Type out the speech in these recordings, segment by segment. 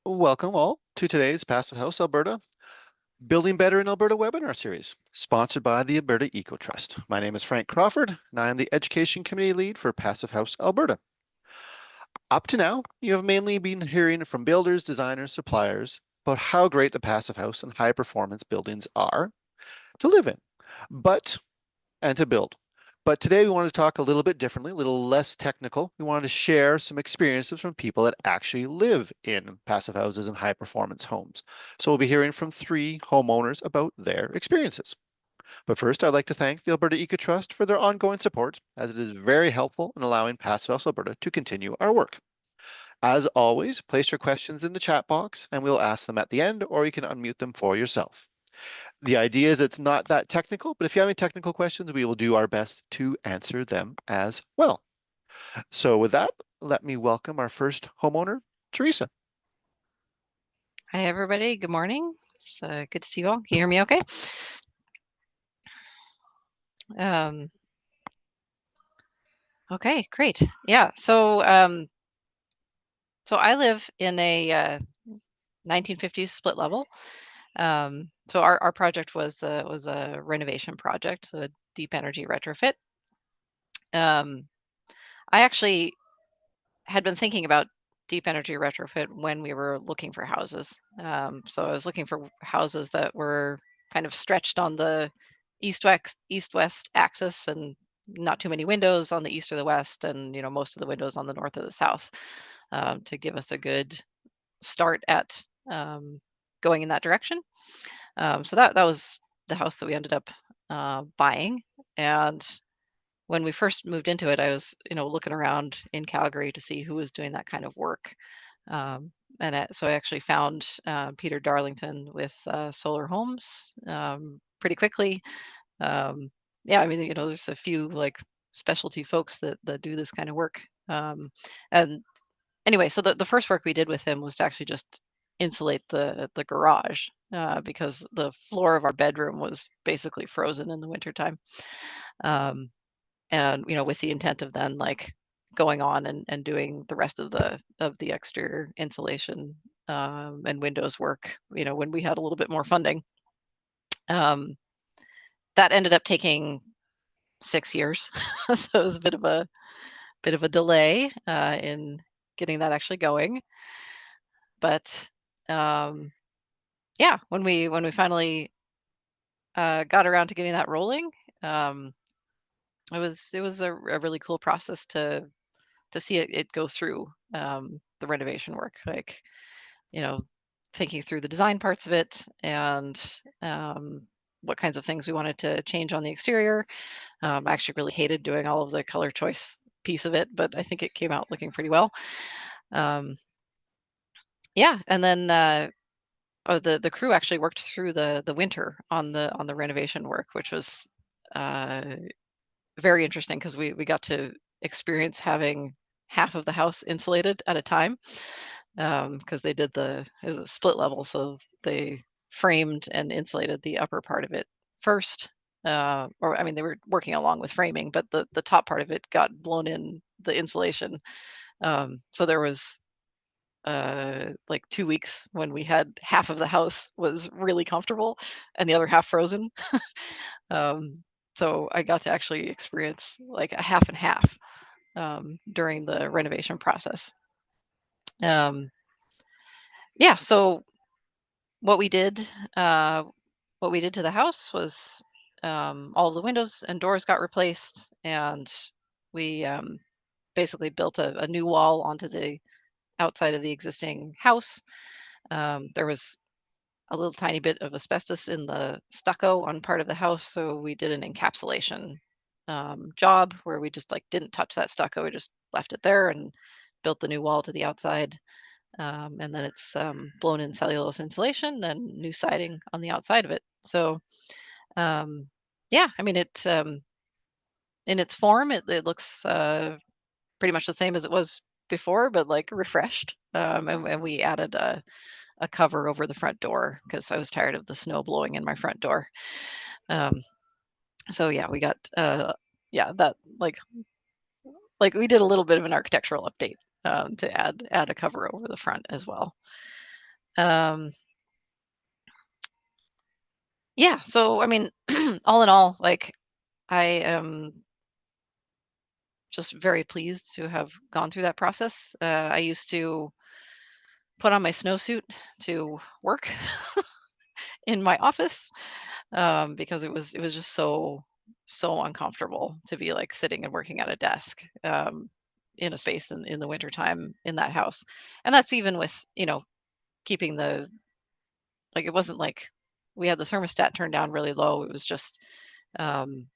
Welcome all to today's Passive House Alberta Building Better in Alberta webinar series, sponsored by the Alberta Eco Trust. My name is Frank Crawford, and I am the Education Committee Lead for Passive House Alberta. Up to now, you have mainly been hearing from builders, designers, suppliers about how great the Passive House and high performance buildings are to live in, and to build. But today we want to talk a little bit differently, a little less technical. We wanted to share some experiences from people that actually live in passive houses and high performance homes. So we'll be hearing from 3 homeowners about their experiences. But first, I'd like to thank the Alberta Eco Trust for their ongoing support, as it is very helpful in allowing Passive House Alberta to continue our work. As always, place your questions in the chat box and we'll ask them at the end, or you can unmute them for yourself. The idea is it's not that technical, but if you have any technical questions, we will do our best to answer them as well. So with that, let me welcome our first homeowner, Teresa. Hi, everybody. Good morning. It's good to see you all. Can you hear me okay? Okay, great. Yeah, so I live in a 1950s split level. So our project was a renovation project, so a deep energy retrofit. I actually had been thinking about deep energy retrofit when we were looking for houses. So I was looking for houses that were kind of stretched on the east-west axis and not too many windows on the east or the west, and most of the windows on the north or the south, to give us a good start at going in that direction. So that was the house that we ended up buying. And when we first moved into it, I was, looking around in Calgary to see who was doing that kind of work. So I actually found Peter Darlington with Solar Homes pretty quickly. Um, yeah, I mean, there's a few like specialty folks that do this kind of work. And anyway, so the first work we did with him was to actually just insulate the garage, because the floor of our bedroom was basically frozen in the wintertime. Um, and with the intent of then like going on and doing the rest of the exterior insulation and windows work, when we had a little bit more funding. um, that ended up taking 6 years. So it was a bit of a delay in getting that actually going. But yeah, when we finally got around to getting that rolling, um, it was a really cool process to see it go through the renovation work, like, you know, thinking through the design parts of it and what kinds of things we wanted to change on the exterior. I actually really hated doing all of the color choice piece of it, but I think it came out looking pretty well. Um, yeah, and then the crew actually worked through the winter on the renovation work, which was uh, very interesting because we got to experience having half of the house insulated at a time, because they did it was a split level, so they framed and insulated the upper part of it first. Or I mean, they were working along with framing, but the top part of it got blown in the insulation. So there was like 2 weeks when we had half of the house was really comfortable and the other half frozen. um, so I got to actually experience like a half and half during the renovation process. Um, yeah, so what we did, uh, what we did to the house was, all of the windows and doors got replaced, and we basically built a new wall onto the outside of the existing house. There was a little tiny bit of asbestos in the stucco on part of the house, so we did an encapsulation job where we just like didn't touch that stucco. We just left it there and built the new wall to the outside. And then it's blown in cellulose insulation and new siding on the outside of it. So um, yeah, I mean it, in its form, it looks pretty much the same as it was before, but like refreshed. And we added a cover over the front door because I was tired of the snow blowing in my front door. Um, so yeah, we got yeah, that we did a little bit of an architectural update, to add a cover over the front as well. Yeah, so I mean, all in all, like I am just very pleased to have gone through that process. I used to put on my snowsuit to work in my office because it was just so uncomfortable to be like sitting and working at a desk in a space in the wintertime in that house. And that's even with, keeping the like it wasn't like we had the thermostat turned down really low. It was just um,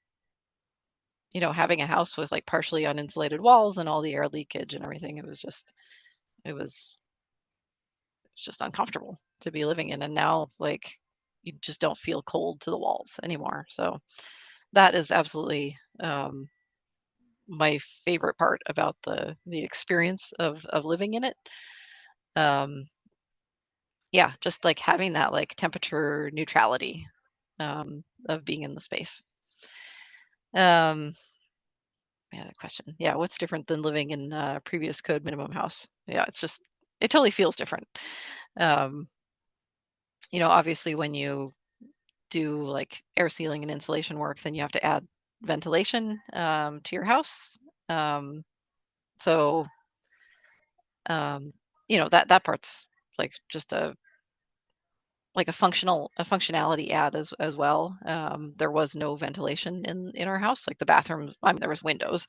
having a house with like partially uninsulated walls and all the air leakage and everything. It was it's just uncomfortable to be living in. And now like you just don't feel cold to the walls anymore. So that is absolutely my favorite part about the experience of living in it. Um, yeah, just like having that like temperature neutrality of being in the space. Um, I had a question. Yeah, what's different than living in a previous code minimum house? Yeah, it totally feels different. Um, obviously when you do like air sealing and insulation work, then you have to add ventilation to your house. Um, so that part's like just a functionality add as well. There was no ventilation in our house. Like the bathroom, I mean, there was windows,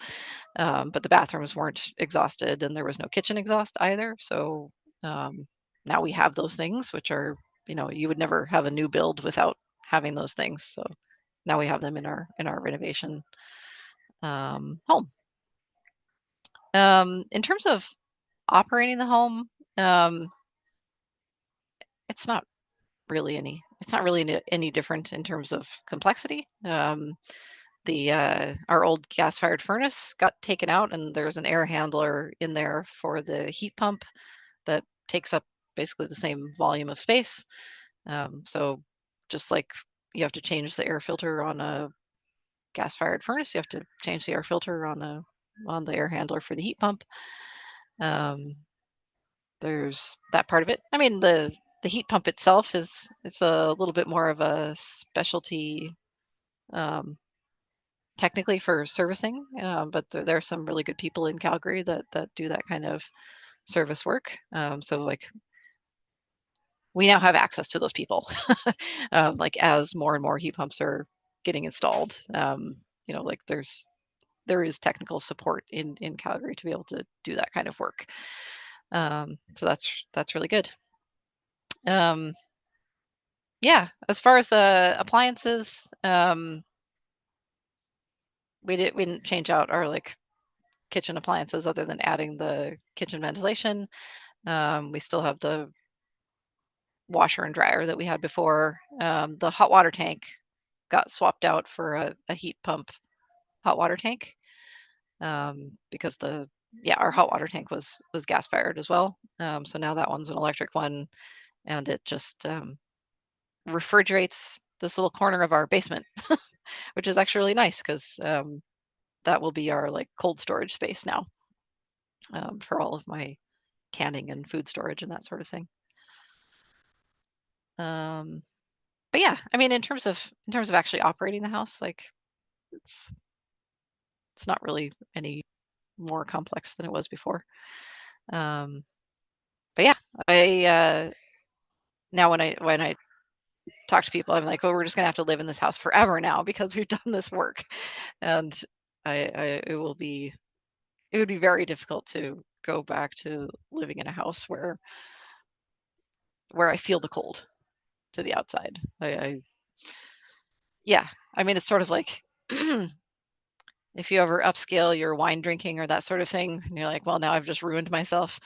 but the bathrooms weren't exhausted, and there was no kitchen exhaust either. So um, now we have those things, which are you would never have a new build without having those things. So now we have them in our renovation home. In terms of operating the home, um, it's not any different in terms of complexity. The our old gas-fired furnace got taken out, and there's an air handler in there for the heat pump that takes up basically the same volume of space. So just like you have to change the air filter on a gas-fired furnace, you have to change the air filter on the air handler for the heat pump. Um, there's that part of it. I mean, the heat pump itself it's a little bit more of a specialty um, technically for servicing, but there are some really good people in Calgary that do that kind of service work. So like we now have access to those people, like as more and more heat pumps are getting installed. Like there is technical support in Calgary to be able to do that kind of work. So that's really good. Um, yeah, as far as appliances, we didn't change out our like kitchen appliances other than adding the kitchen ventilation. We still have the washer and dryer that we had before. The hot water tank got swapped out for a heat pump hot water tank because our hot water tank was gas fired as well. So now that one's an electric one, and it just refrigerates this little corner of our basement, which is actually really nice because that will be our like cold storage space now for all of my canning and food storage and that sort of thing. Um, but yeah, I mean, in terms of actually operating the house, like it's it's not really any more complex than it was before. Um, but yeah, I now when I talk to people, I'm like, oh, we're just gonna have to live in this house forever now because we've done this work, and it would be very difficult to go back to living in a house where I feel the cold to the outside. Yeah, I mean, it's sort of like if you ever upscale your wine drinking or that sort of thing, and you're like, well, now I've just ruined myself.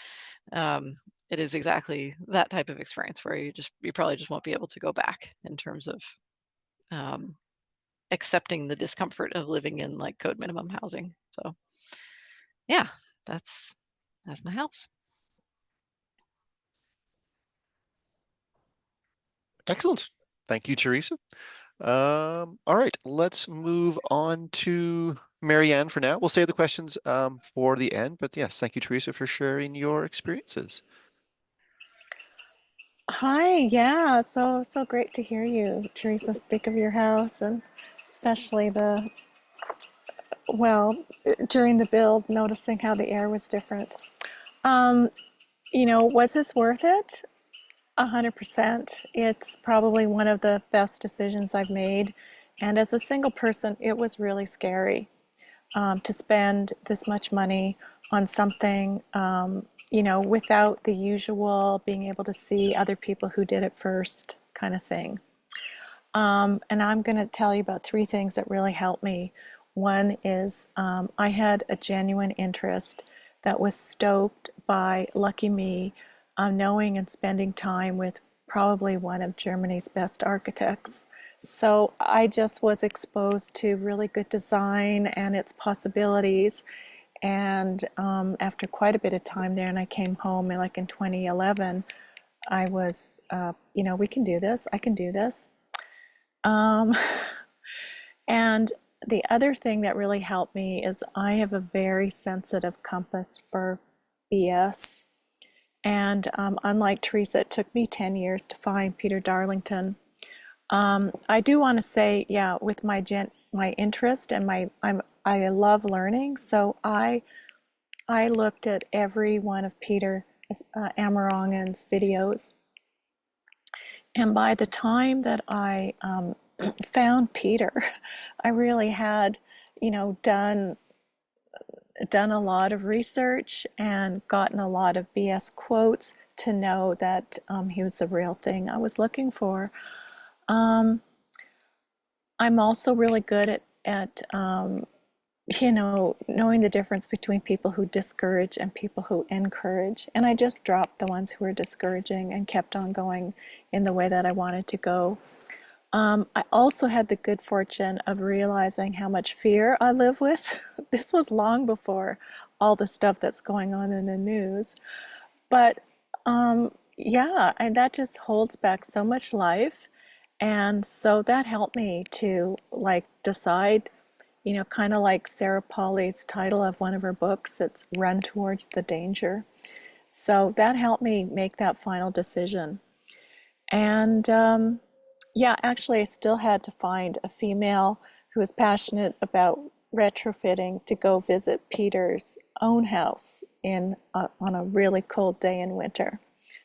Um, it is exactly that type of experience where you probably just won't be able to go back in terms of um, accepting the discomfort of living in like code minimum housing. So yeah, that's that's my house. Excellent. Thank you, Teresa. All right, let's move on to Marianne for now. We'll save the questions for the end, but yes, thank you, Teresa, for sharing your experiences. Hi, yeah, so great to hear you, Teresa, speak of your house and especially well, during the build, noticing how the air was different. Um, was this worth it? 100%. It's probably one of the best decisions I've made. And as a single person, it was really scary to spend this much money on something, without the usual being able to see other people who did it first kind of thing. And I'm going to tell you about three things that really helped me. One is I had a genuine interest that was stoked by, lucky me, knowing and spending time with probably one of Germany's best architects. So I just was exposed to really good design and its possibilities. And after quite a bit of time there, and I came home like in 2011, I was, we can do this. I can do this. Um, and the other thing that really helped me is I have a very sensitive compass for BS. And unlike Teresa, it took me 10 years to find Peter Darlington. I do want to say, yeah, with my interest and I love learning, so I looked at every one of Peter Amarongen's videos, and by the time that I found Peter, I really had, done a lot of research and gotten a lot of BS quotes to know that he was the real thing I was looking for. Um, I'm also really good at knowing the difference between people who discourage and people who encourage. And I just dropped the ones who were discouraging and kept on going in the way that I wanted to go. I also had the good fortune of realizing how much fear I live with. This was long before all the stuff that's going on in the news. But yeah, and that just holds back so much life. And so that helped me to like decide, kind of like Sarah Polly's title of one of her books, it's Run Towards the Danger. So that helped me make that final decision. And yeah, actually, I still had to find a female who was passionate about retrofitting to go visit Peter's own house on a really cold day in winter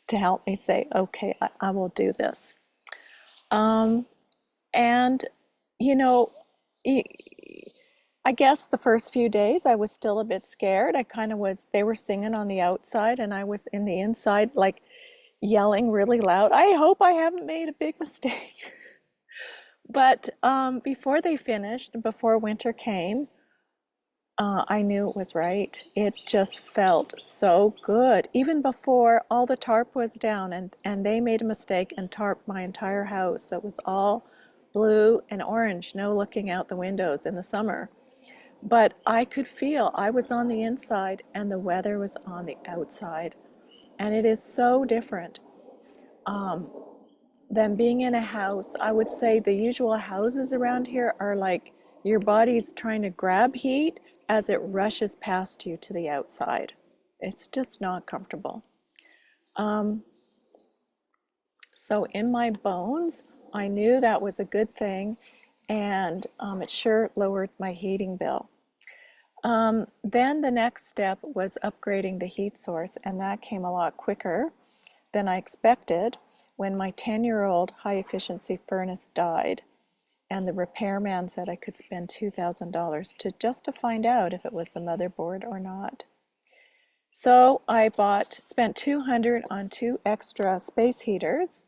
to help me say, okay, I will do this. Um, and, you know, I guess the first few days I was still a bit scared. I kind of was, they were singing on the outside and I was in the inside, like yelling really loud. I hope I haven't made a big mistake. But before they finished, before winter came, I knew it was right. It just felt so good. Even before all the tarp was down and they made a mistake and tarped my entire house. It was all blue and orange, no looking out the windows in the summer. But I could feel I was on the inside and the weather was on the outside. And it is so different than being in a house. I would say the usual houses around here are like your body's trying to grab heat as it rushes past you to the outside. It's just not comfortable. Um, so in my bones, I knew that was a good thing, and it sure lowered my heating bill. Then the next step was upgrading the heat source, and that came a lot quicker than I expected when my 10-year-old high-efficiency furnace died, and the repairman said I could spend $2,000 to find out if it was the motherboard or not. So I spent 200 on two extra space heaters,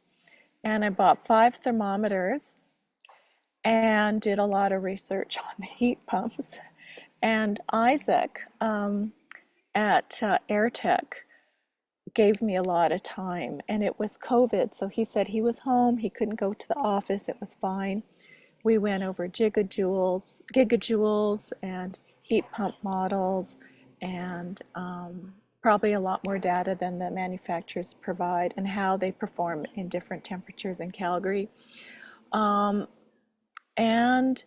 and I bought 5 thermometers and did a lot of research on the heat pumps. And Isaac at AirTech gave me a lot of time, and it was COVID, so he said he was home, he couldn't go to the office, it was fine. We went over gigajoules and heat pump models and probably a lot more data than the manufacturers provide and how they perform in different temperatures in Calgary. And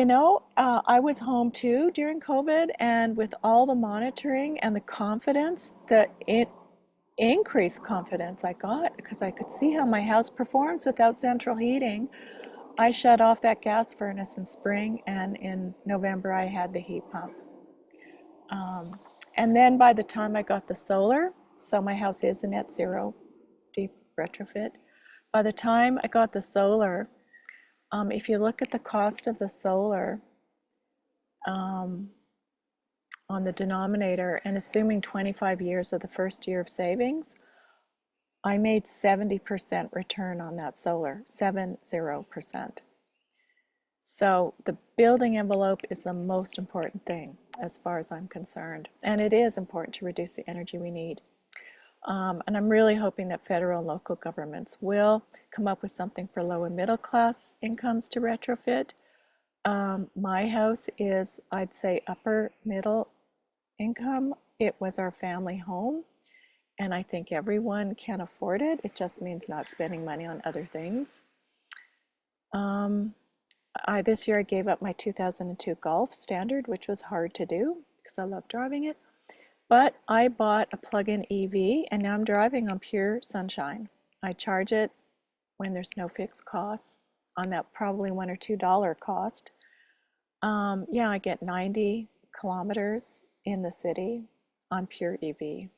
I was home too during COVID, and with all the monitoring and the confidence that increased confidence I got because I could see how my house performs without central heating. I shut off that gas furnace in spring, and in November I had the heat pump. And then by the time I got the solar, so my house is a net zero deep retrofit. By the time I got the solar, if you look at the cost of the solar on the denominator and assuming 25 years of the first year of savings, I made 70% return on that solar, 70%. So the building envelope is the most important thing as far as I'm concerned. And it is important to reduce the energy we need. And I'm really hoping that federal and local governments will come up with something for low and middle class incomes to retrofit. My house is, I'd say, upper middle income. It was our family home, and I think everyone can afford it. It just means not spending money on other things. This year I gave up my 2002 Golf Standard, which was hard to do because I love driving it. But I bought a plug-in EV, and now I'm driving on pure sunshine. I charge it when there's no fixed costs on that probably $1 or $2 cost. Yeah, I get 90 kilometers in the city on pure EV.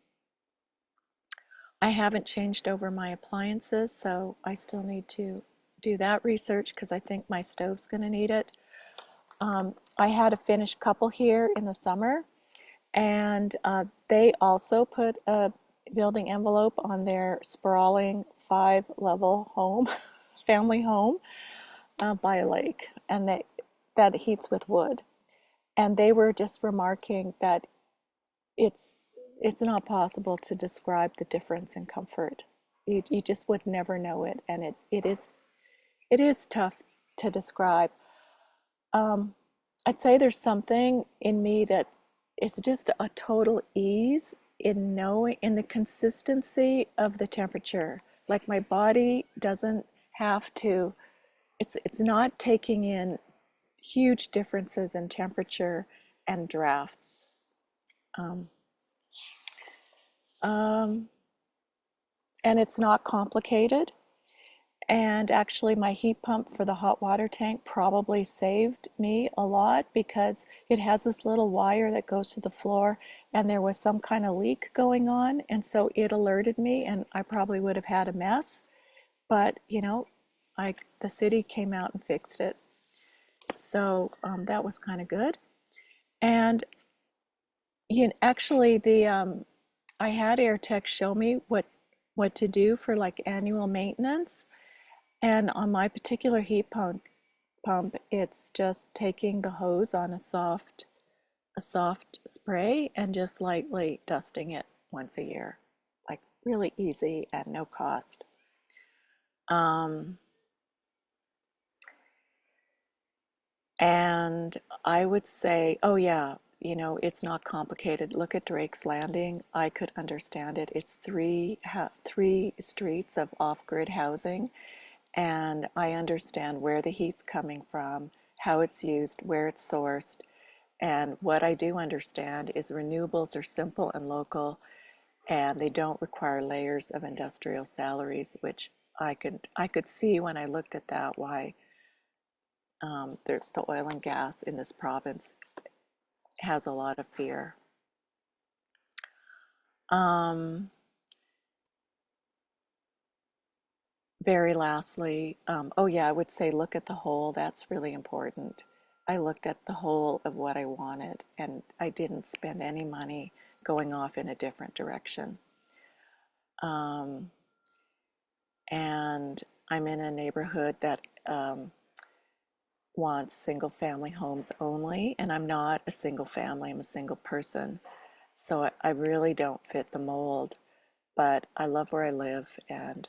I haven't changed over my appliances, so I still need to do that research because I think my stove's going to need it. I had a Finnish couple here in the summer, and they also put a building envelope on their sprawling 5-level home, family home by a lake, and that heats with wood. And they were just remarking that it's not possible to describe the difference in comfort. You just would never know it, and it is tough to describe. I'd say there's something in me that is just a total ease in knowing, in the consistency of the temperature. Like my body doesn't have to, it's not taking in huge differences in temperature and drafts. And it's not complicated. And actually my heat pump for the hot water tank probably saved me a lot because it has this little wire that goes to the floor, and there was some kind of leak going on, and so it alerted me, and I probably would have had a mess. But you know, the city came out and fixed it. So that was kind of good. And actually I had AirTech show me what to do for like annual maintenance. And on my particular heat pump, it's just taking the hose on a soft spray and just lightly dusting it once a year, like really easy at no cost. And I would say, oh yeah, you know, it's not complicated. Look at Drake's Landing. I could understand it. It's three streets of off-grid housing, and I understand where the heat's coming from, how it's used, where it's sourced. And what I do understand is renewables are simple and local, and they don't require layers of industrial salaries, which I could see when I looked at that why the oil and gas in this province has a lot of fear. Very lastly, oh yeah, I would say look at the whole. That's really important. I looked at the whole of what I wanted, and I didn't spend any money going off in a different direction. And I'm in a neighborhood that wants single family homes only, and I'm not a single family, I'm a single person. So I really don't fit the mold, but I love where I live, and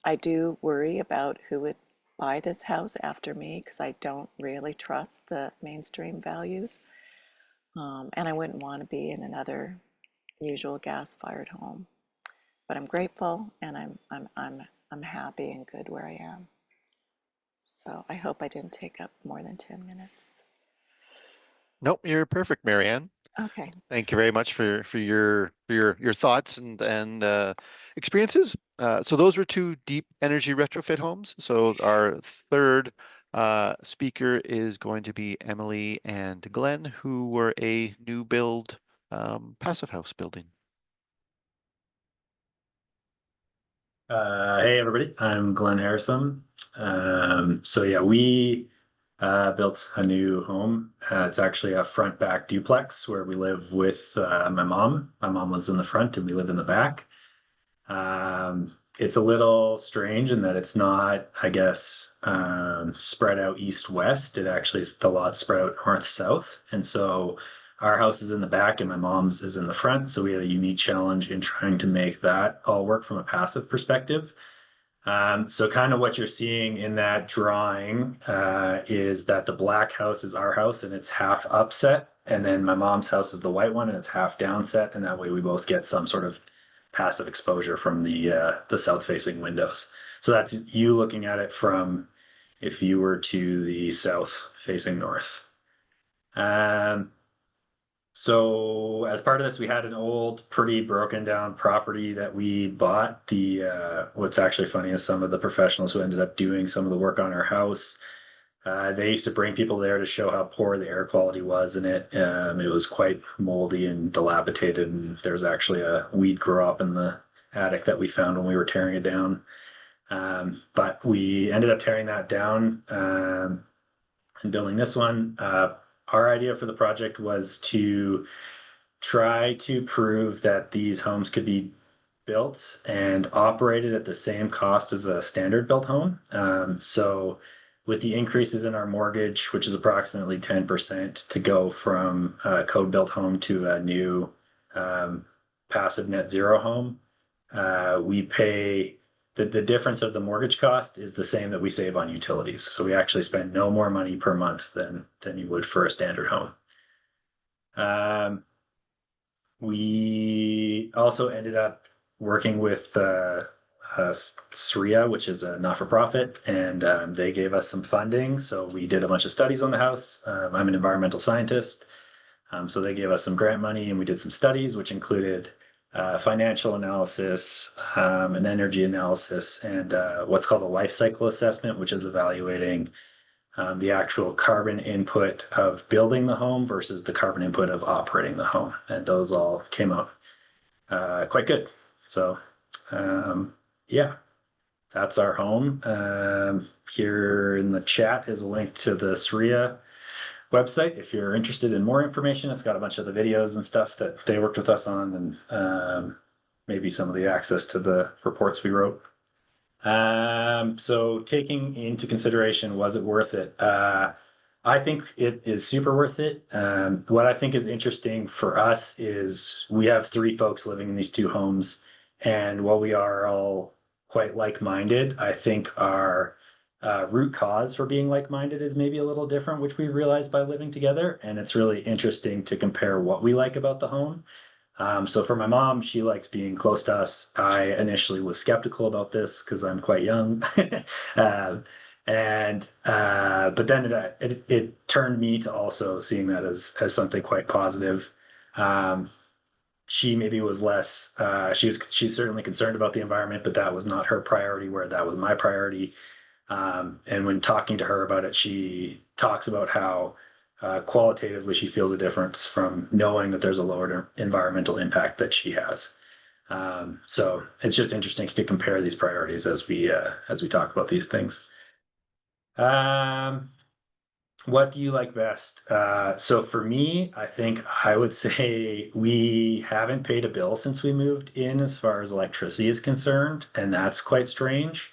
I do worry about who would buy this house after me because I don't really trust the mainstream values, and I wouldn't want to be in another usual gas-fired home. But I'm grateful, and I'm happy and good where I am. So I hope I didn't take up more than 10 minutes. Nope, you're perfect, Marianne. Okay. Thank you very much for your thoughts and experiences. So those were two deep energy retrofit homes. So our third speaker is going to be Emily and Glenn, who were a new build passive house building. Hey everybody, I'm Glenn Harrison. So yeah, we built a new home. It's actually a front back duplex where we live with my mom. My mom lives in the front and we live in the back. It's a little strange in that it's not, I guess, spread out east-west. It actually is the lot spread out north-south. And so our house is in the back and my mom's is in the front. So we had a unique challenge in trying to make that all work from a passive perspective. So kind of what you're seeing in that drawing is that the black house is our house and it's half upset. And then my mom's house is the white one and it's half downset. And that way we both get some sort of passive exposure from the south facing windows. So that's you looking at it from if you were to the south facing north. So as part of this, we had an old, pretty broken down property that we bought. What's actually funny is some of the professionals who ended up doing some of the work on our house, they used to bring people there to show how poor the air quality was in it. It was quite moldy and dilapidated, and there was actually a weed grow up in the attic that we found when we were tearing it down. But we ended up tearing that down and building this one. Our idea for the project was to try to prove that these homes could be built and operated at the same cost as a standard built home. So with the increases in our mortgage, which is approximately 10% to go from a code built home to a new passive net zero home, we pay the difference of the mortgage cost is the same that we save on utilities. So we actually spend no more money per month than you would for a standard home. We also ended up working with SRIA, which is a not-for-profit, and they gave us some funding. So we did a bunch of studies on the house. I'm an environmental scientist. So they gave us some grant money and we did some studies, which included financial analysis, an energy analysis, and what's called a life cycle assessment, which is evaluating the actual carbon input of building the home versus the carbon input of operating the home. And those all came out quite good. So yeah, that's our home. Here in the chat is a link to the SRIA website if you're interested in more information. It's got a bunch of the videos and stuff that they worked with us on, and maybe some of the access to the reports we wrote. So taking into consideration, was it worth it? I think it is super worth it. What I think is interesting for us is we have 3 folks living in these 2 homes, and while we are all quite like-minded, I think our root cause for being like-minded is maybe a little different, which we realized by living together. And it's really interesting to compare what we like about the home. So for my mom, she likes being close to us. I initially was skeptical about this because I'm quite young. But then it turned me to also seeing that as something quite positive. She maybe was less, she's certainly concerned about the environment, but that was not her priority, where that was my priority. And when talking to her about it, she talks about how qualitatively she feels a difference from knowing that there's a lower environmental impact that she has. So it's just interesting to compare these priorities as we talk about these things. What do you like best? So for me, I think I would say we haven't paid a bill since we moved in as far as electricity is concerned, and that's quite strange.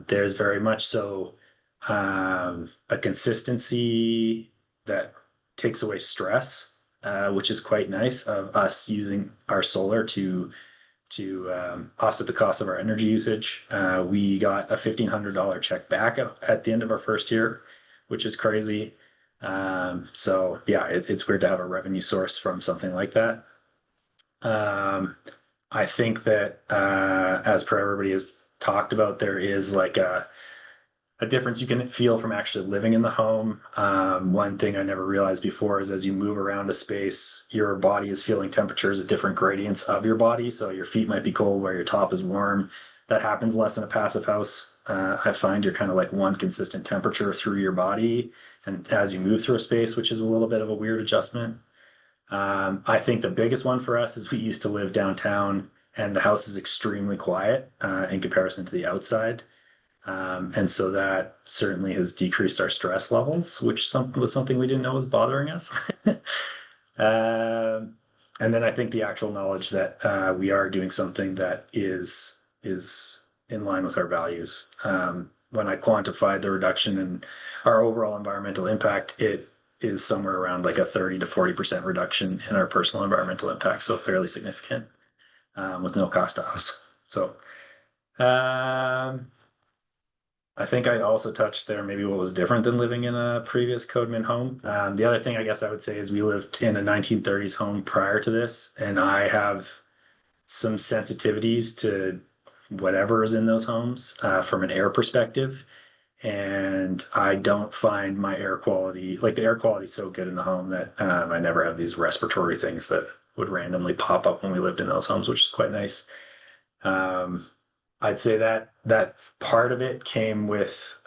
There's very much so a consistency that takes away stress, which is quite nice of us using our solar to offset the cost of our energy usage. We got a $1,500 check back at the end of our first year, which is crazy. So yeah, it's weird to have a revenue source from something like that. I think that as per everybody has talked about, there is like a difference you can feel from actually living in the home. One thing I never realized before is as you move around a space, your body is feeling temperatures at different gradients of your body. So your feet might be cold where your top is warm. That happens less in a passive house. I find you're kind of like one consistent temperature through your body and as you move through a space, which is a little bit of a weird adjustment. I think the biggest one for us is we used to live downtown and the house is extremely quiet in comparison to the outside. And so that certainly has decreased our stress levels, which was something we didn't know was bothering us. And then I think the actual knowledge that we are doing something that is in line with our values. When I quantified the reduction in our overall environmental impact, it is somewhere around like a 30 to 40% reduction in our personal environmental impact. So fairly significant with no cost to us. So I think I also touched there maybe what was different than living in a previous Codeman home. The other thing I guess I would say is we lived in a 1930s home prior to this, and I have some sensitivities to whatever is in those homes from an air perspective. And I don't find my air quality, like the air quality is so good in the home that I never have these respiratory things that would randomly pop up when we lived in those homes, which is quite nice. I'd say that part of it came with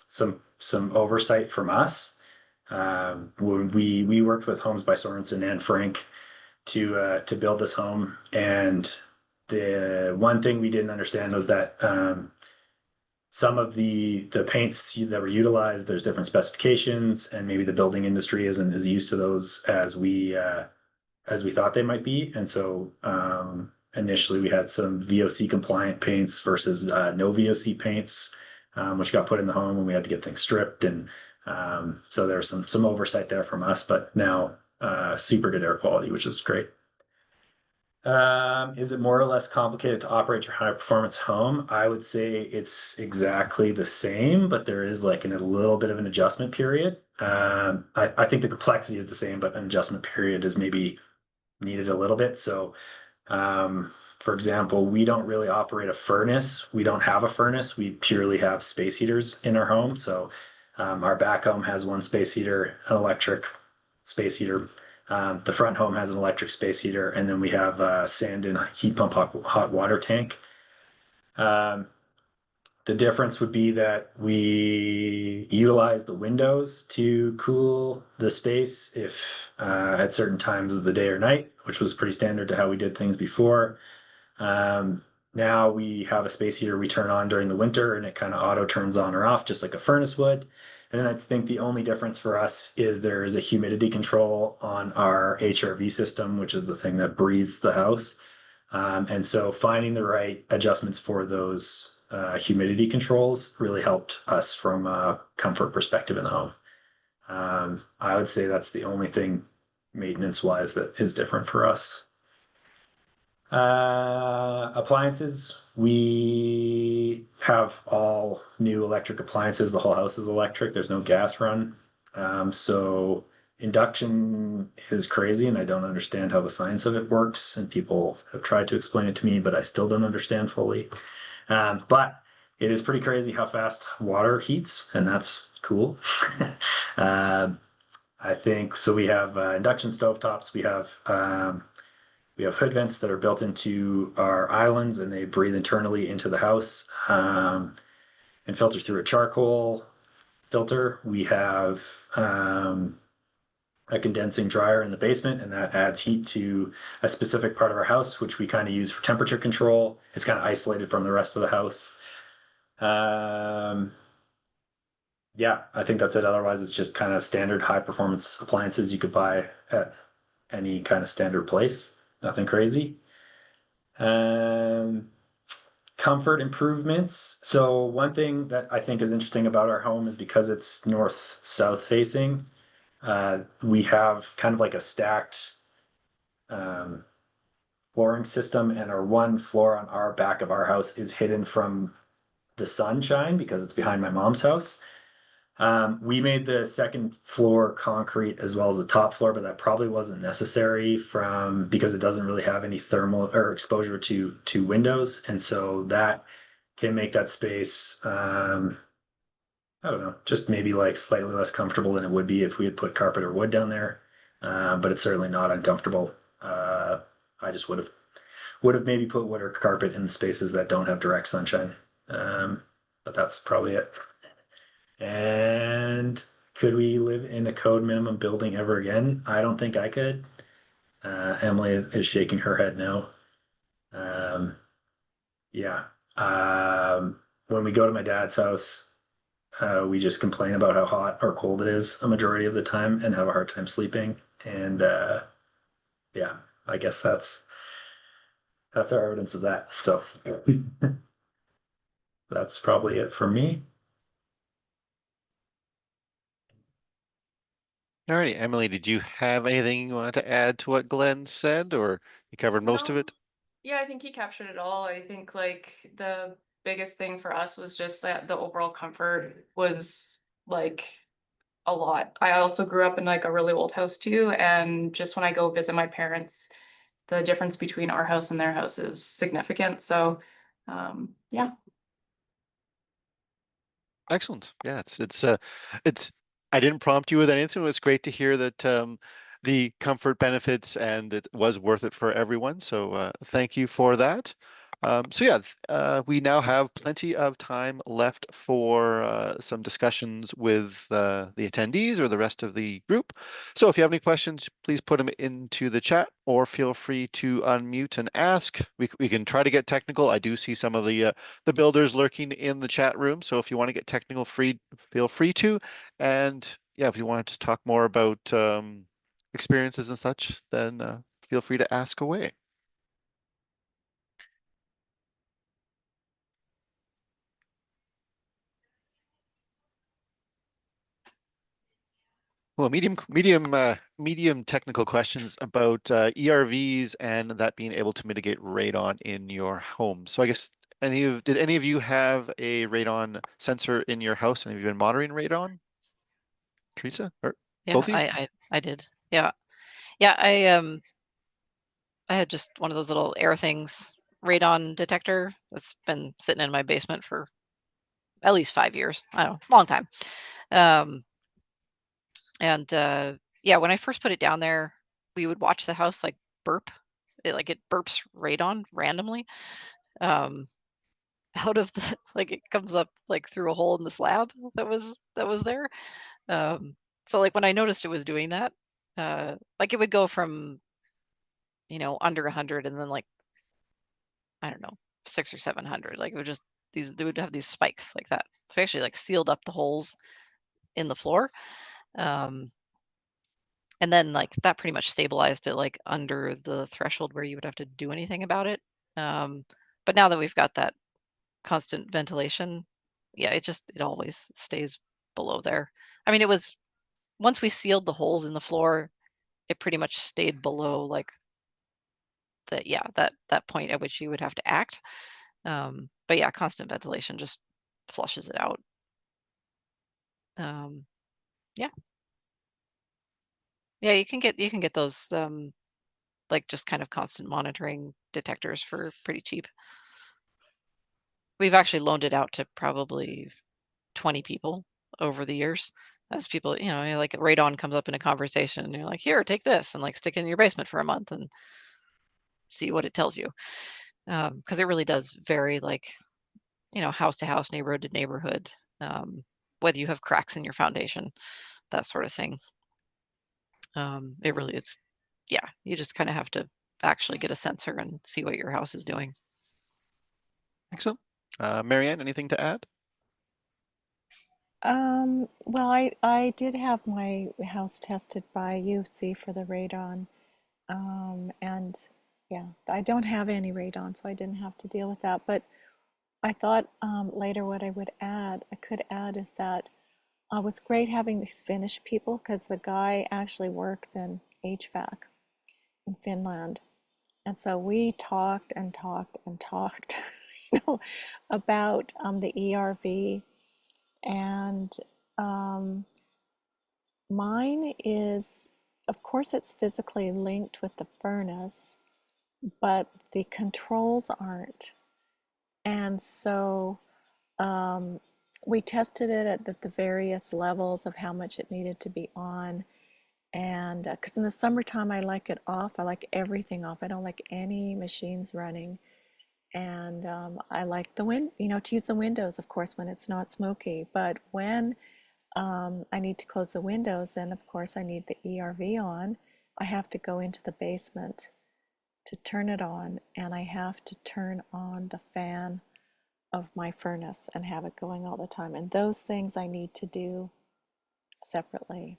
some oversight from us. When we worked with Homes by Sorensen and Frank to build this home, and the one thing we didn't understand was that some of the paints that were utilized, there's different specifications, and maybe the building industry isn't as used to those as we thought they might be, and so. Initially, we had some VOC compliant paints versus no VOC paints, which got put in the home and we had to get things stripped. And so there's some oversight there from us, but now super good air quality, which is great. Is it more or less complicated to operate your high performance home? I would say it's exactly the same, but there is like a little bit of an adjustment period. I think the complexity is the same, but an adjustment period is maybe needed a little bit. So for example, we don't really operate a furnace. We don't have a furnace. We purely have space heaters in our home. So our back home has one space heater, an electric space heater. The front home has an electric space heater, and then we have a sand and heat pump hot water tank. The difference would be that we utilize the windows to cool the space if at certain times of the day or night, which was pretty standard to how we did things before. Now we have a space heater we turn on during the winter and it kind of auto turns on or off just like a furnace would. And then I think the only difference for us is there is a humidity control on our HRV system, which is the thing that breathes the house. And so finding the right adjustments for those humidity controls really helped us from a comfort perspective in the home. I would say that's the only thing maintenance wise that is different for us. Appliances, we have all new electric appliances. The whole house is electric. There's no gas run. So induction is crazy and I don't understand how the science of it works. And people have tried to explain it to me, but I still don't understand fully. But it is pretty crazy how fast water heats, and that's cool. I think so. We have induction stovetops. We have hood vents that are built into our islands, and they breathe internally into the house and filter through a charcoal filter. We have a condensing dryer in the basement, and that adds heat to a specific part of our house, which we kind of use for temperature control. It's kind of isolated from the rest of the house. Yeah, I think that's it. Otherwise, it's just kind of standard high performance appliances you could buy at any kind of standard place. Nothing crazy. Comfort improvements. So one thing that I think is interesting about our home is because it's north-south facing, we have kind of like a stacked flooring system, and our one floor on our back of our house is hidden from the sunshine because it's behind my mom's house. We made the second floor concrete as well as the top floor, but that probably wasn't necessary because it doesn't really have any thermal or exposure to windows. And so that can make that space, I don't know, just maybe like slightly less comfortable than it would be if we had put carpet or wood down there. But it's certainly not uncomfortable. I just would have maybe put wood or carpet in the spaces that don't have direct sunshine. But that's probably it. And could we live in a code minimum building ever again? I don't think I could. Emily is shaking her head no. Um, yeah. When we go to my dad's house, we just complain about how hot or cold it is a majority of the time and have a hard time sleeping. And yeah, I guess that's our evidence of that. So that's probably it for me. Alrighty, Emily, did you have anything you wanted to add to what Glenn said, or you covered most of No. it? Yeah, I think he captured it all. I think like the biggest thing for us was just that the overall comfort was like a lot. I also grew up in like a really old house too, and just when I go visit my parents, the difference between our house and their house is significant. So, yeah. Excellent. Yeah, it's I didn't prompt you with anything. It was great to hear that the comfort benefits and it was worth it for everyone. So thank you for that. So yeah, we now have plenty of time left for some discussions with the attendees or the rest of the group. So if you have any questions, please put them into the chat or feel free to unmute and ask. We can try to get technical. I do see some of the builders lurking in the chat room. So if you want to get technical, feel free to. And yeah, if you want to just talk more about experiences and such, then feel free to ask away. Well, medium technical questions about ERVs and that being able to mitigate radon in your home. So I guess did any of you have a radon sensor in your house and have you been monitoring radon? Teresa, or Yeah, both of you? I did. Yeah. Yeah, I had just one of those little air things, radon detector that's been sitting in my basement for at least 5 years. I don't know, long time. Um, and yeah, when I first put it down there, we would watch the house like burp. It burps radon randomly. Um, out of the like it comes up like through a hole in the slab that was there. Um, so like when I noticed it was doing that, like it would go from under 100 and then like I don't know 600 or 700. Like it would just they would have these spikes like that. So we actually like sealed up the holes in the floor. Um, and then like that pretty much stabilized it like under the threshold where you would have to do anything about it. But now that we've got that constant ventilation, yeah, it always stays below there. I mean, it was once we sealed the holes in the floor, it pretty much stayed below like that point at which you would have to act. But yeah, constant ventilation just flushes it out. Um, yeah, yeah, you can get those like just kind of constant monitoring detectors for pretty cheap. We've actually loaned it out to probably 20 people over the years. As people, like radon comes up in a conversation, and you're like, here, take this, and like stick it in your basement for a month and see what it tells you. Because it really does vary, like house to house, neighborhood to neighborhood, whether you have cracks in your foundation, that sort of thing. It's yeah, you just kind of have to actually get a sensor and see what your house is doing. Excellent. Marianne, anything to add? Well, I did have my house tested by UC for the radon, and yeah, I don't have any radon, so I didn't have to deal with that. But I thought later what I could add is that it was great having these Finnish people because the guy actually works in HVAC in Finland. And so we talked and talked and talked, about the ERV. And um, mine is, of course, it's physically linked with the furnace, but the controls aren't. And so we tested it at the various levels of how much it needed to be on. And because in the summertime, I like it off. I like everything off. I don't like any machines running. And I like the to use the windows, of course, when it's not smoky. But when I need to close the windows, then of course I need the ERV on. I have to go into the basement to turn it on, and I have to turn on the fan of my furnace and have it going all the time. And those things I need to do separately.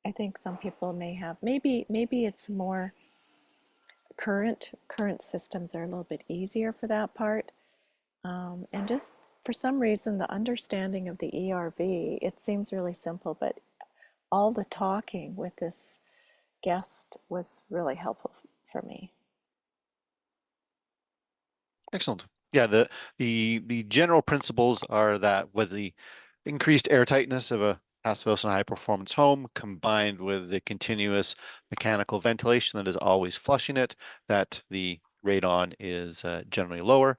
I think some people may have, maybe it's more current systems are a little bit easier for that part. And just for some reason, the understanding of the ERV, it seems really simple, but all the talking with this guest was really helpful for me. Excellent. Yeah, the general principles are that with the increased air tightness of a passive house and high performance home combined with the continuous mechanical ventilation that is always flushing it, that the radon is generally lower.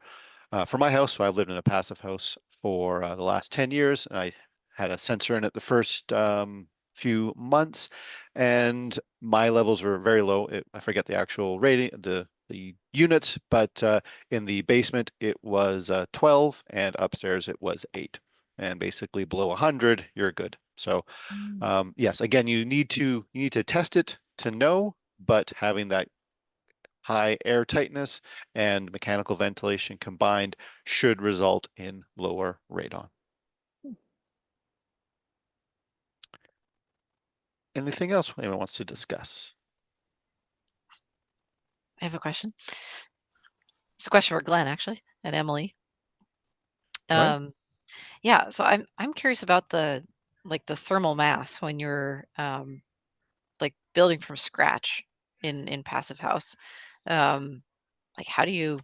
For my house, so I've lived in a passive house for the last 10 years, and I had a sensor in it the first few months, and my levels were very low. I forget the actual rating, the units, but in the basement it was 12, and upstairs it was 8. And basically below 100, you're good. So yes, again, you need to test it to know, but having that high air tightness and mechanical ventilation combined should result in lower radon. Anything else anyone wants to discuss? I have a question. It's a question for Glenn, actually, and Emily. Glenn? Yeah, so I'm curious about the thermal mass when you're like building from scratch in passive house. Like, how do you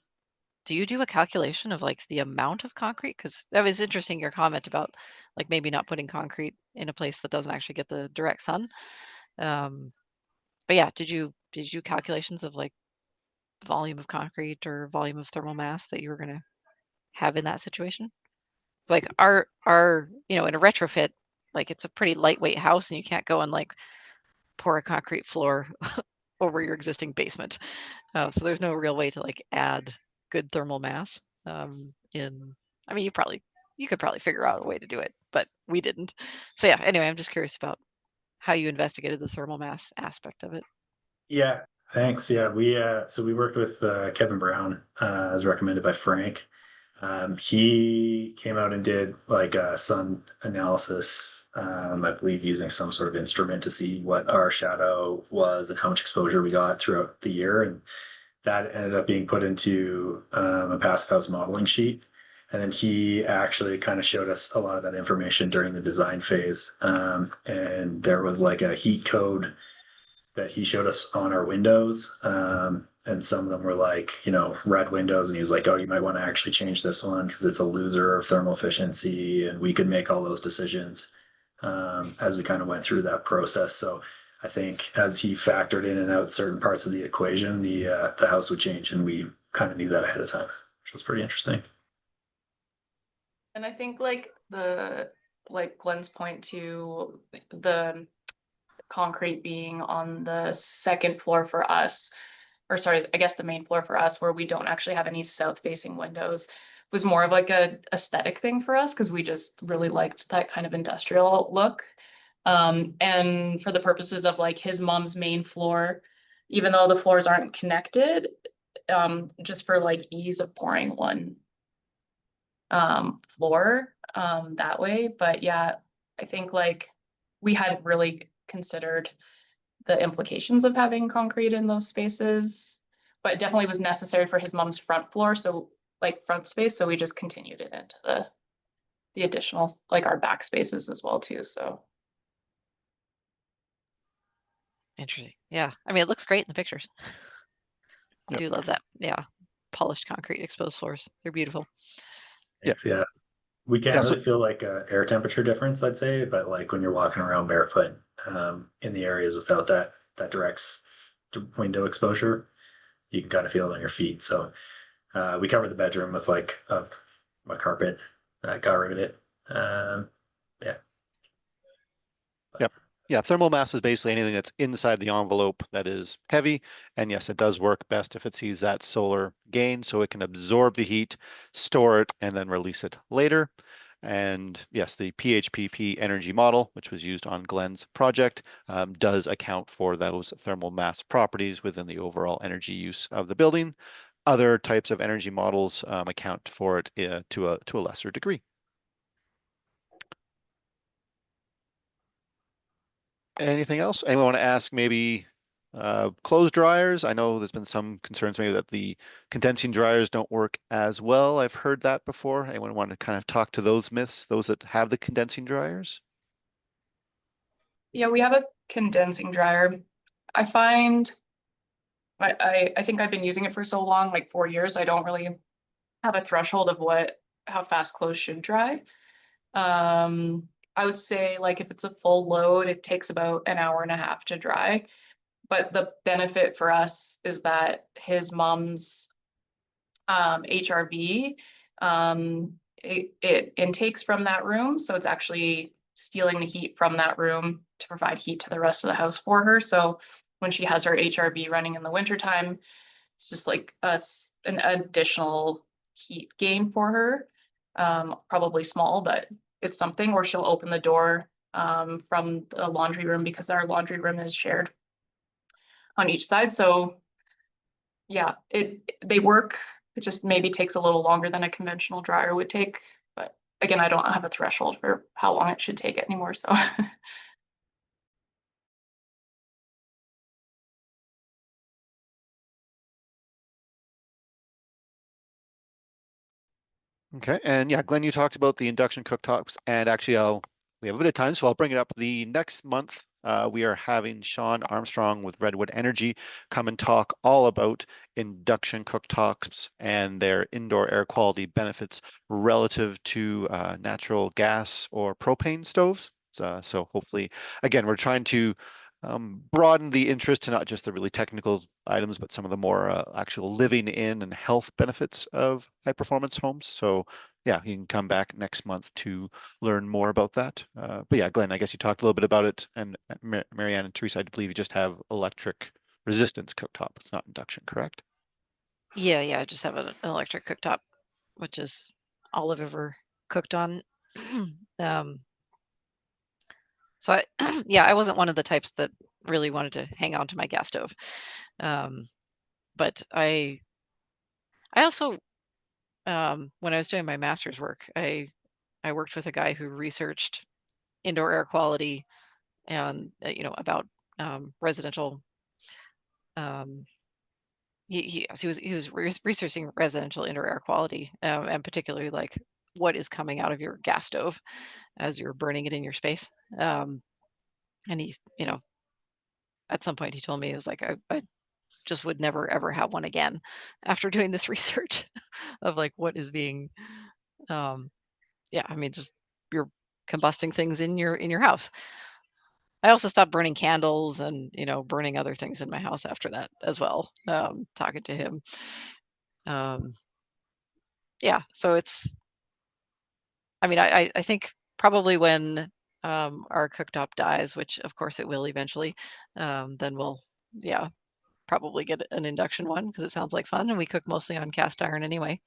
do a calculation of like the amount of concrete? Because that was interesting, your comment about like maybe not putting concrete in a place that doesn't actually get the direct sun. But yeah, did you do calculations of like volume of concrete or volume of thermal mass that you were going to have in that situation? Like our in a retrofit, like it's a pretty lightweight house and you can't go and like pour a concrete floor over your existing basement. So there's no real way to like add good thermal mass I mean, you could probably figure out a way to do it, but we didn't. So yeah, anyway, I'm just curious about how you investigated the thermal mass aspect of it. Yeah, thanks. Yeah, we worked with Kevin Brown, as recommended by Frank. He came out and did like a sun analysis, I believe using some sort of instrument to see what our shadow was and how much exposure we got throughout the year. And that ended up being put into a passive house modeling sheet. And then he actually kind of showed us a lot of that information during the design phase. And there was like a heat code that he showed us on our windows. And some of them were like, red windows. And he was like, oh, you might want to actually change this one because it's a loser of thermal efficiency. And we could make all those decisions as we kind of went through that process. So I think as he factored in and out certain parts of the equation, the house would change. And we kind of knew that ahead of time, which was pretty interesting. And I think like Glenn's point to the concrete being on the second floor for us, or sorry, I guess the main floor for us, where we don't actually have any south facing windows, was more of like a aesthetic thing for us because we just really liked that kind of industrial look. And for the purposes of like his mom's main floor, even though the floors aren't connected, just for like ease of pouring one floor that way. But yeah, I think like we hadn't really considered the implications of having concrete in those spaces, but it definitely was necessary for his mom's front floor, so like front space, so we just continued it into the additional like our back spaces as well too. So Interesting. Yeah, I mean, it looks great in the pictures. I Yep. do love that. Yeah, polished concrete exposed floors, they're beautiful. Yeah. We can't Yeah, really so- feel like a air temperature difference, I'd say, but like when you're walking around barefoot in the areas without that direct window exposure, you can kind of feel it on your feet. So We covered the bedroom with like a carpet, covered it. Yeah. Yep. Yeah, thermal mass is basically anything that's inside the envelope that is heavy. And yes, it does work best if it sees that solar gain, so it can absorb the heat, store it, and then release it later. And yes, the PHPP energy model, which was used on Glenn's project, does account for those thermal mass properties within the overall energy use of the building. Other types of energy models account for it to a lesser degree. Anything else? Anyone want to ask maybe clothes dryers? I know there's been some concerns maybe that the condensing dryers don't work as well. I've heard that before. Anyone want to kind of talk to those myths, those that have the condensing dryers? Yeah, we have a condensing dryer. I find I think I've been using it for so long, like 4 years, I don't really have a threshold of how fast clothes should dry. I would say like if it's a full load, it takes about an hour and a half to dry. But the benefit for us is that his mom's HRV, it intakes from that room, so it's actually stealing the heat from that room to provide heat to the rest of the house for her. So when she has her HRV running in the wintertime, it's just like an additional heat gain for her. Probably small, but it's something. Or she'll open the door from the laundry room, because our laundry room is shared on each side. So yeah, they work. It just maybe takes a little longer than a conventional dryer would take. But again, I don't have a threshold for how long it should take anymore. So Okay, and yeah, Glenn, you talked about the induction cooktops, and actually, we have a bit of time, so I'll bring it up. The next month, we are having Sean Armstrong with Redwood Energy come and talk all about induction cooktops and their indoor air quality benefits relative to natural gas or propane stoves. So hopefully, again, we're trying to broaden the interest to not just the really technical items, but some of the more actual living in and health benefits of high performance homes. So yeah, you can come back next month to learn more about that. But yeah, Glenn, I guess you talked a little bit about it, and Marianne and Teresa, I believe you just have electric resistance cooktop. It's not induction, correct? Yeah, I just have an electric cooktop, which is all I've ever cooked on. um, so yeah, I wasn't one of the types that really wanted to hang on to my gas stove. But I also, when I was doing my master's work, I worked with a guy who researched indoor air quality and about residential. He was researching residential indoor air quality, and particularly like what is coming out of your gas stove as you're burning it in your space. And he, at some point he told me, it was like I just would never ever have one again after doing this research of like what is being yeah, I mean, just you're combusting things in your house. I also stopped burning candles and, burning other things in my house after that as well. Talking to him. Um, yeah, so I mean, I think probably when our cooktop dies, which of course it will eventually, then we'll, yeah, probably get an induction one because it sounds like fun, and we cook mostly on cast iron anyway.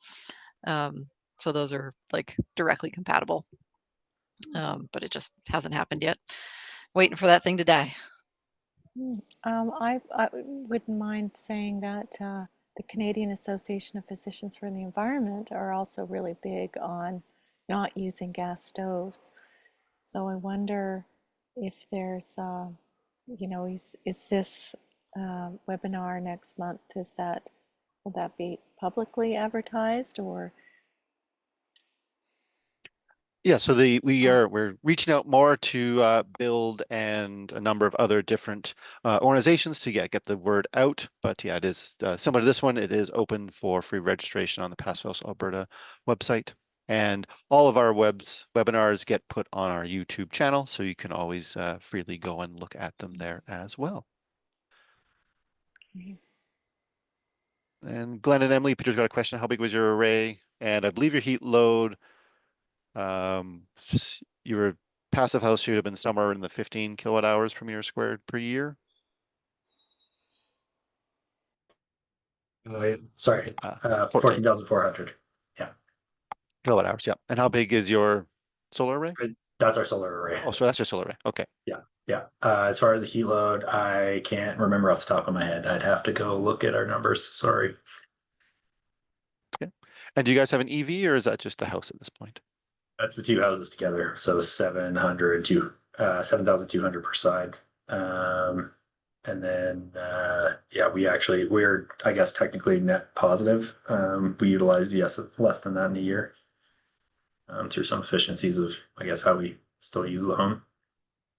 So those are like directly compatible. But it just hasn't happened yet. Waiting for that thing to die. I wouldn't mind saying that the Canadian Association of Physicians for the Environment are also really big on not using gas stoves. So I wonder if there's, is this webinar next month, will that be publicly advertised or? Yeah, so we're reaching out more to build and a number of other different organizations to get the word out. But yeah, it is similar to this one. It is open for free registration on the Passive House Alberta website, and all of our webinars get put on our YouTube channel, so you can always freely go and look at them there as well. Okay. And Glenn and Emily, Peter's got a question. How big was your array? And I believe your heat load, your passive house should have been somewhere in the 15 kilowatt hours per meter squared per year. Sorry, Uh, 14 14,400. kilowatt hours. Yeah. And how big is your solar array? That's our solar array. Oh, so that's your solar array. Okay. Yeah. As far as the heat load, I can't remember off the top of my head. I'd have to go look at our numbers. Sorry. And do you guys have an EV or is that just the house at this point? That's the two houses together. So 700 to 7,200 per side. And then we're I guess technically net positive. We utilized less than that in a year. Through some efficiencies of I guess how we still use the home.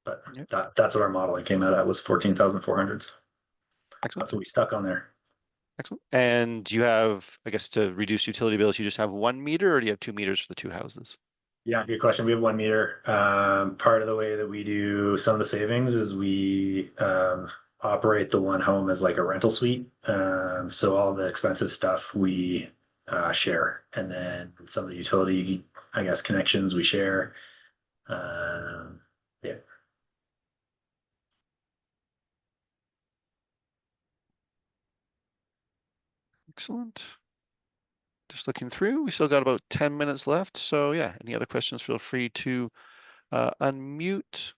But Yep. that's what our modeling came out at was 14,400. Excellent. That's what we stuck on there. Excellent. And do you have, I guess, to reduce utility bills, you just have 1 meter or do you have 2 meters for the two houses? Yeah, good question. We have 1 meter. Part of the way that we do some of the savings is we operate the one home as like a rental suite. So all the expensive stuff we share, and then some of the utility, I guess, connections we share. Yeah. Excellent. Just looking through, we still got about 10 minutes left. So yeah, any other questions, feel free to unmute.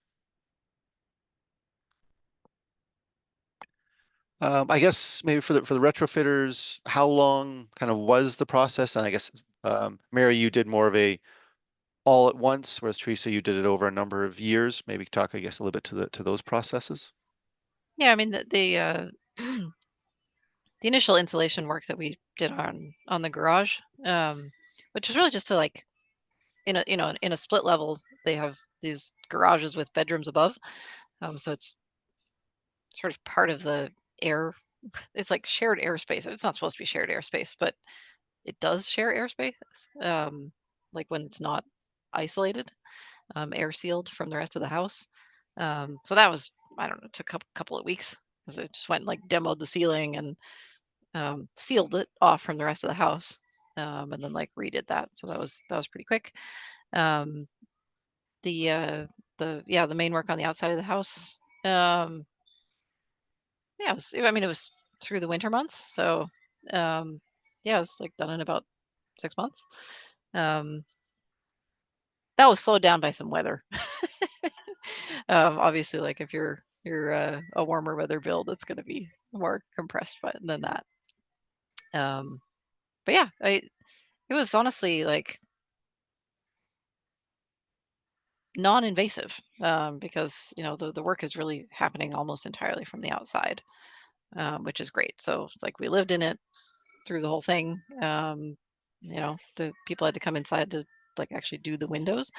I guess maybe for the retrofitters, how long kind of was the process? And I guess Mary, you did more of a all at once, whereas Teresa, you did it over a number of years. Maybe talk, I guess, a little bit to those processes. Yeah, I mean the the initial insulation work that we did on the garage, which was really just to like in a split level, they have these garages with bedrooms above, so it's sort of part of the air. It's like shared airspace. It's not supposed to be shared airspace, but it does share airspace, like when it's not isolated, air sealed from the rest of the house. So that was, I don't know, it took a couple of weeks because it just went and, like, demoed the ceiling and sealed it off from the rest of the house, and then like redid that. So that was pretty quick. Um, the main work on the outside of the house, yeah, it was through the winter months. So yeah, it was like done in about 6 months. That was slowed down by some weather. Obviously, like if you're a warmer weather build, it's going to be more compressed than that. But yeah, it was honestly like non-invasive, because the work is really happening almost entirely from the outside, which is great. So it's like we lived in it through the whole thing. The people had to come inside to like actually do the windows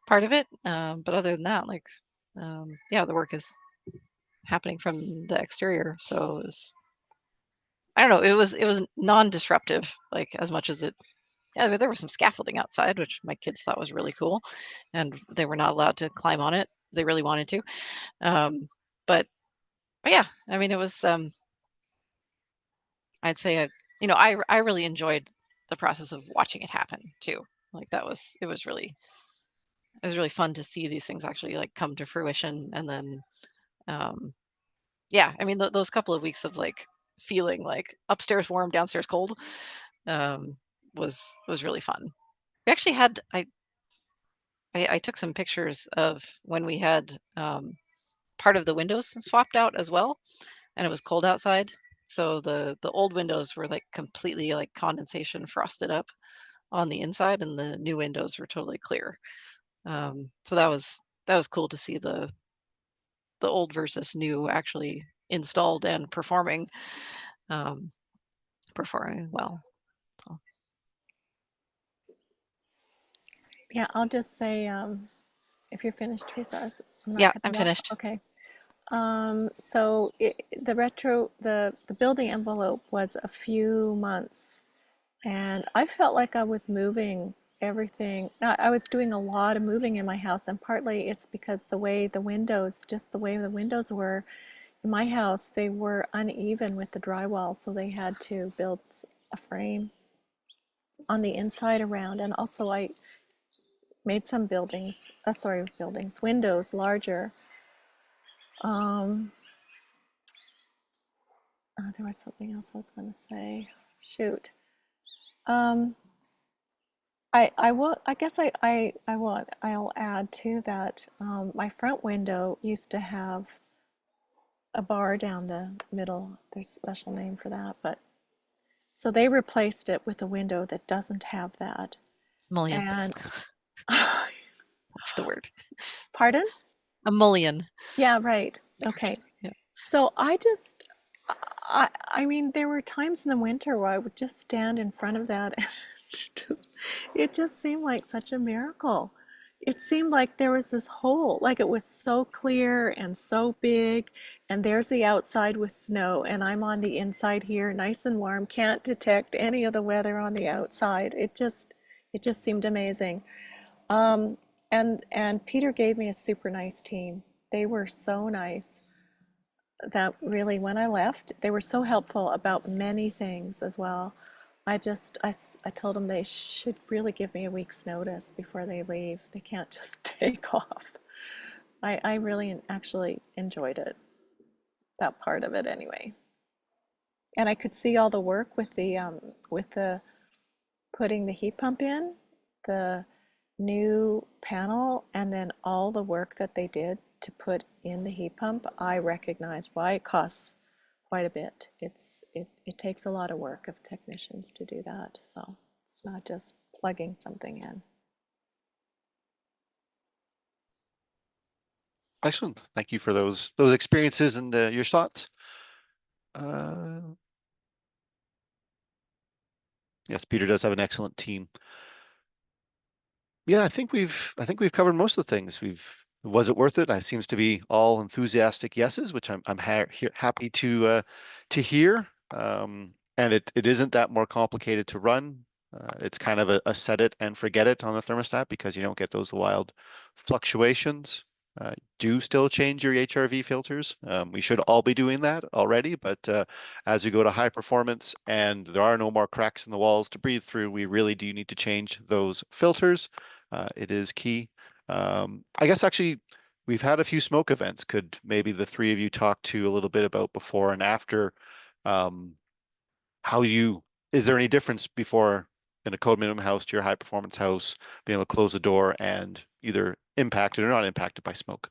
part of it. But other than that, like, yeah, the work is happening from the exterior. So I don't know, it was non-disruptive, like as much as it. Yeah, there was some scaffolding outside, which my kids thought was really cool, and they were not allowed to climb on it. They really wanted to, but yeah, I mean, it was. I'd say, I really enjoyed the process of watching it happen too. Like it was really fun to see these things actually like come to fruition, and then, yeah, I mean, those couple of weeks of like feeling like upstairs warm, downstairs cold, um, was really fun. We actually had I took some pictures of when we had, part of the windows swapped out as well, and it was cold outside. So the old windows were like completely like condensation frosted up on the inside, and the new windows were totally clear. So that was cool to see the old versus new actually installed and um, performing well. So. Yeah, I'll just say, if you're finished, Teresa, I'm not Yeah, cutting I'm you off. finished. Okay. So the building envelope was a few months, and I felt like I was moving everything. I was doing a lot of moving in my house, and partly it's because just the way the windows were, my house, they were uneven with the drywall, so they had to build a frame on the inside around. And also I made some windows larger. There was something else I was going to say. Shoot. I'll add to that. My front window used to have a bar down the middle. There's a special name for that, but so they replaced it with a window that doesn't have that. Mullion. And That's the word. pardon? A mullion. Yeah, right. Okay. Yeah. So I mean, there were times in the winter where I would just stand in front of that and it just seemed like such a miracle. It seemed like there was this hole, like it was so clear and so big, and there's the outside with snow, and I'm on the inside here, nice and warm, can't detect any of the weather on the outside. It just seemed amazing. And Peter gave me a super nice team. They were so nice that really, when I left, they were so helpful about many things as well. I told them they should really give me a week's notice before they leave. They can't just take off. I really actually enjoyed it, that part of it anyway. And I could see all the work with the putting the heat pump in, the new panel, and then all the work that they did to put in the heat pump. I recognized why it costs quite a bit. It takes a lot of work of technicians to do that, so it's not just plugging something in. Excellent. Thank you for those experiences and your thoughts. Yes, Peter does have an excellent team. Yeah, I think we've covered most of the things. Was it worth it? It seems to be all enthusiastic yeses, which I'm happy to hear. And it isn't that more complicated to run. It's kind of a set it and forget it on the thermostat because you don't get those wild fluctuations. Do still change your HRV filters. We should all be doing that already, but as we go to high performance and there are no more cracks in the walls to breathe through, we really do need to change those filters. It is key. I guess actually we've had a few smoke events. Could maybe the three of you talk to a little bit about before and after? Is there any difference before in a code minimum house to your high performance house, being able to close the door and either impacted or not impacted by smoke?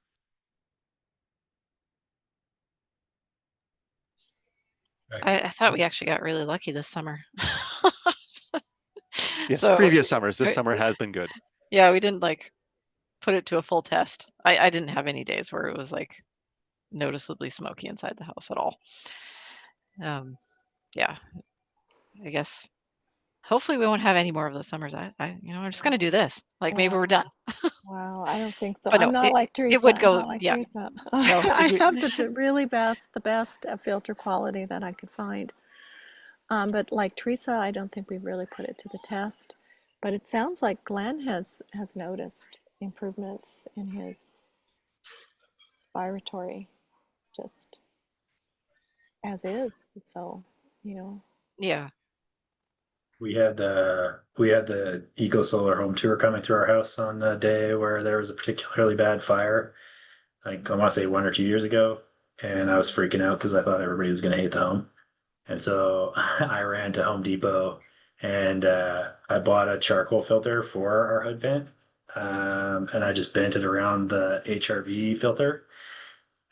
I thought we actually got really lucky this summer. Yes, So previous summers. This summer has been good. yeah, we didn't like put it to a full test. I didn't have any days where it was like noticeably smoky inside the house at all. Yeah, I guess hopefully we won't have any more of those summers. I'm just gonna do this. Like maybe we're done. Wow, I don't think so. But no, I'm not like Teresa. it would go. I'm not like Yeah, Teresa. no, I have the best filter quality that I could find. But like Teresa, I don't think we've really put it to the test. But it sounds like Glenn has noticed improvements in his respiratory, just as is. So, yeah. We had the Eco Solar home tour coming through our house on the day where there was a particularly bad fire. Like I want to say 1 or 2 years ago, and I was freaking out because I thought everybody was going to hate the home. And so I ran to Home Depot and I bought a charcoal filter for our hood vent. And I just bent it around the HRV filter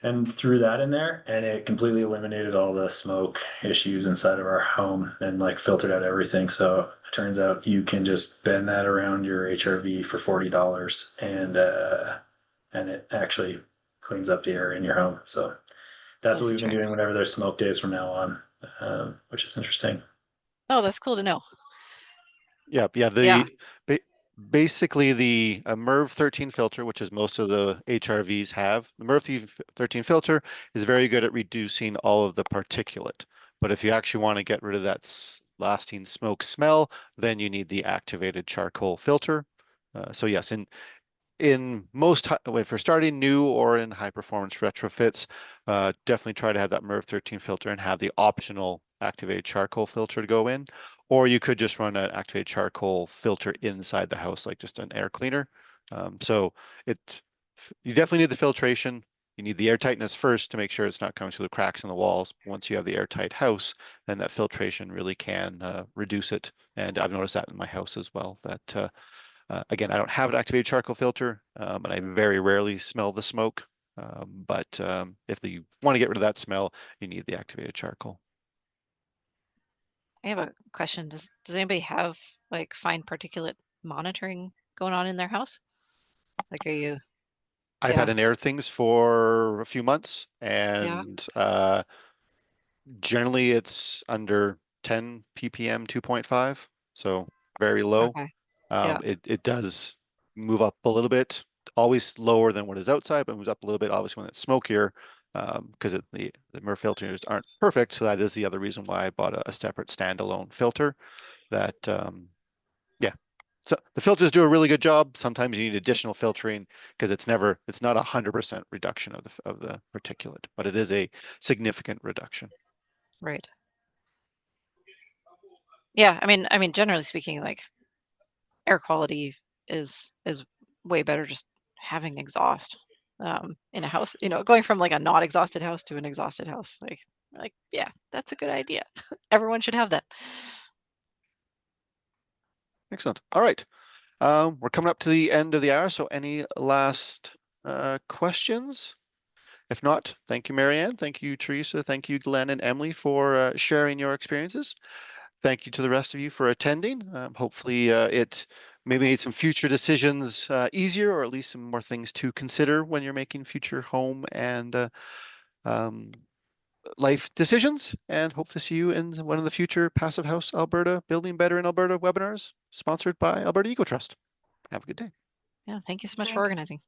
and threw that in there, and it completely eliminated all the smoke issues inside of our home and like filtered out everything. So it turns out you can just bend that around your HRV for $40, and it actually cleans up the air in your home. So that's what we've been doing whenever there's smoke days from now on, which is interesting. Oh, that's cool to know. Yeah. Basically the MERV 13 filter, which is most of the HRVs have, the MERV 13 filter is very good at reducing all of the particulate. But if you actually want to get rid of that lasting smoke smell, then you need the activated charcoal filter. So yes, and in most, if you're starting new or in high performance retrofits, definitely try to have that MERV 13 filter and have the optional activated charcoal filter to go in. Or you could just run an activated charcoal filter inside the house, like just an air cleaner. So you definitely need the filtration. You need the air tightness first to make sure it's not coming through the cracks in the walls. Once you have the airtight house, then that filtration really can reduce it. And I've noticed that in my house as well, that again, I don't have an activated charcoal filter, and I very rarely smell the smoke. But if you want to get rid of that smell, you need the activated charcoal. I have a question. Does anybody have like fine particulate monitoring going on in their house? Like, are you? I've Yeah. had an air things for a few months, Yeah. and generally it's under 10 ppm 2.5, so very low. Okay. Yeah. It does move up a little bit, always lower than what is outside, but moves up a little bit obviously when it's smokier, because the MERV filters aren't perfect. So that is the other reason why I bought a separate standalone filter. That yeah. So the filters do a really good job. Sometimes you need additional filtering because it's not 100% reduction of the particulate, but it is a significant reduction. Right. Yeah. I mean, generally speaking, like air quality is way better just having exhaust in a house. You know, going from like a not exhausted house to an exhausted house. Like yeah, that's a good idea. Everyone should have that. Excellent. All right. We're coming up to the end of the hour, so any last questions? If not, thank you, Marianne. Thank you, Teresa. Thank you, Glenn and Emily, for sharing your experiences. Thank you to the rest of you for attending. Hopefully it maybe made some future decisions easier, or at least some more things to consider when you're making future home and life decisions. And hope to see you in one of the future Passive House Alberta Building Better in Alberta webinars sponsored by Alberta Eco Trust. Have a good day. Yeah. Thank you so much for Thank- organizing.